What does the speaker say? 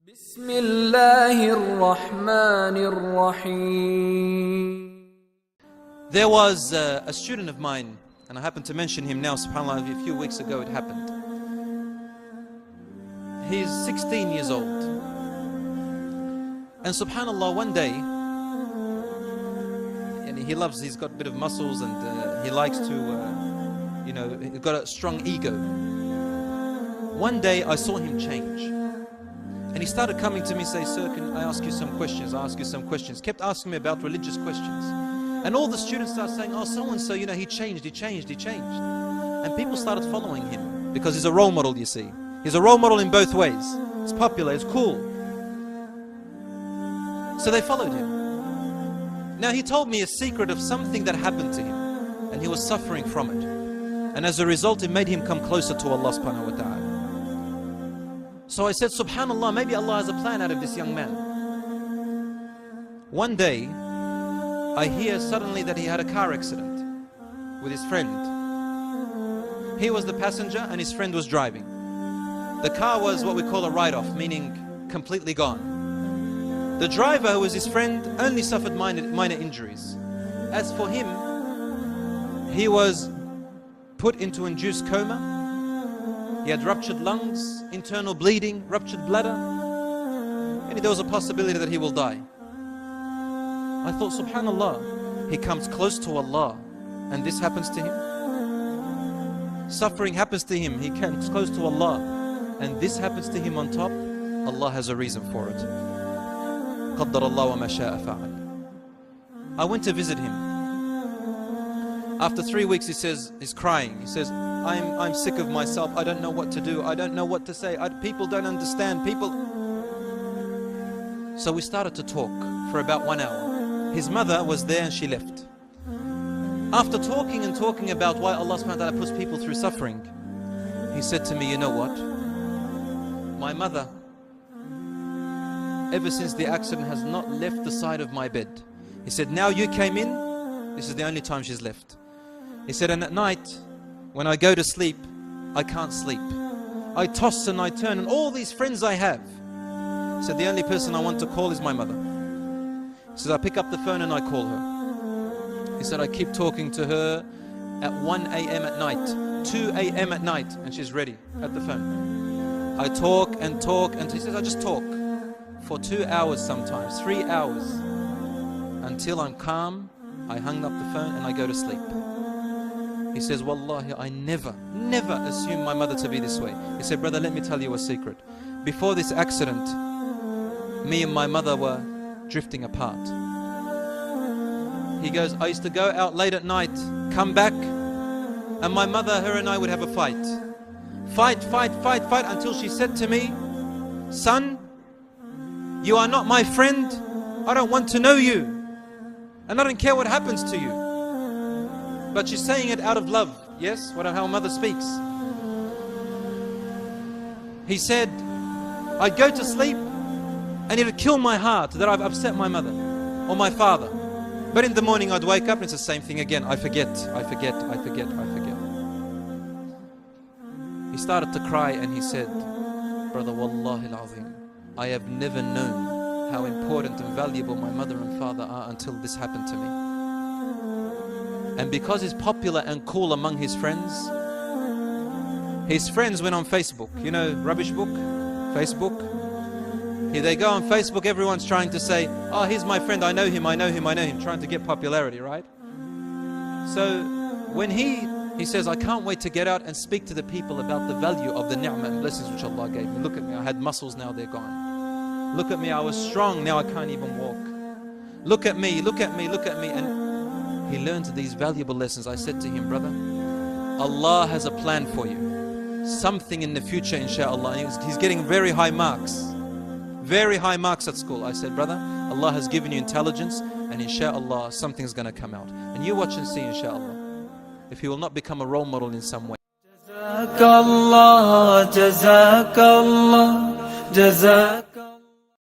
بسم الله الرحمن الرحيم. There was a student of mine, and I happen to mention him now, subhanAllah, a few weeks ago it happened. He's 16 years old. And subhanAllah, one day, and he's got a bit of muscles and he likes to, he's got a strong ego. One day I saw him change. And he started coming to me and say, "Sir, can I ask you some questions? I ask you some questions." Kept asking me about religious questions. And all the students started saying, "Oh, so-and-so, he changed. And people started following him because he's a role model, you see. He's a role model in both ways. It's popular, it's cool. So they followed him. Now he told me a secret of something that happened to him. And he was suffering from it. And as a result, it made him come closer to Allah subhanahu wa ta'ala. So I said, subhanAllah, maybe Allah has a plan out of this young man. One day, I hear suddenly that he had a car accident with his friend. He was the passenger and his friend was driving. The car was what we call a write-off, meaning completely gone. The driver, who was his friend, only suffered minor injuries. As for him, he was put into induced coma. He had ruptured lungs, internal bleeding, ruptured bladder, and there was a possibility that he will die. I thought, subhanAllah, he comes close to Allah and this happens to him. Suffering happens to him, he comes close to Allah and this happens to him on top. Allah has a reason for it. قَدَّرَ اللَّهُ وَمَا شَاءَ فَعَلَ. I went to visit him. After 3 weeks, he's crying. He says, I'm sick of myself. I don't know what to do. I don't know what to say. People don't understand. So we started to talk for about 1 hour. His mother was there and she left. After talking and talking about why Allah subhanahu wa ta'ala puts people through suffering, he said to me, "You know what? My mother, ever since the accident, has not left the side of my bed." He said, "Now you came in, this is the only time she's left." He said, "And at night, when I go to sleep, I can't sleep. I toss and I turn, and all these friends I have." He said, "The only person I want to call is my mother." He said, "I pick up the phone and I call her." He said, "I keep talking to her at 1 a.m. at night, 2 a.m. at night, and she's ready at the phone. I talk and talk, and he says, I just talk for 2 hours sometimes, 3 hours, until I'm calm. I hung up the phone and I go to sleep." He says, "Wallahi, I never assumed my mother to be this way." He said, "Brother, let me tell you a secret. Before this accident, me and my mother were drifting apart." He goes, "I used to go out late at night, come back, and my mother, her and I would have a fight. Fight, until she said to me, 'Son, you are not my friend. I don't want to know you. And I don't care what happens to you.'" But she's saying it out of love. Yes, how a mother speaks. He said, "I'd go to sleep and it would kill my heart that I've upset my mother or my father. But in the morning I'd wake up and it's the same thing again. I forget. He started to cry and he said, "Brother, Wallahi al-Azim, I have never known how important and valuable my mother and father are until this happened to me." And because he's popular and cool among his friends went on Facebook. You know, rubbish book, Facebook. Here they go on Facebook, everyone's trying to say, "Oh, here's my friend, I know him, trying to get popularity, right? So when he says, "I can't wait to get out and speak to the people about the value of the ni'mah and blessings which Allah gave me. Look at me, I had muscles, now they're gone. Look at me, I was strong, now I can't even walk. Look at me. And he learned these valuable lessons. I said to him, "Brother, Allah has a plan for you. Something in the future, inshallah." He's getting very high marks at school. I said, "Brother, Allah has given you intelligence, and inshallah, something's going to come out. And you watch and see, inshallah, if he will not become a role model in some way." جزاك الله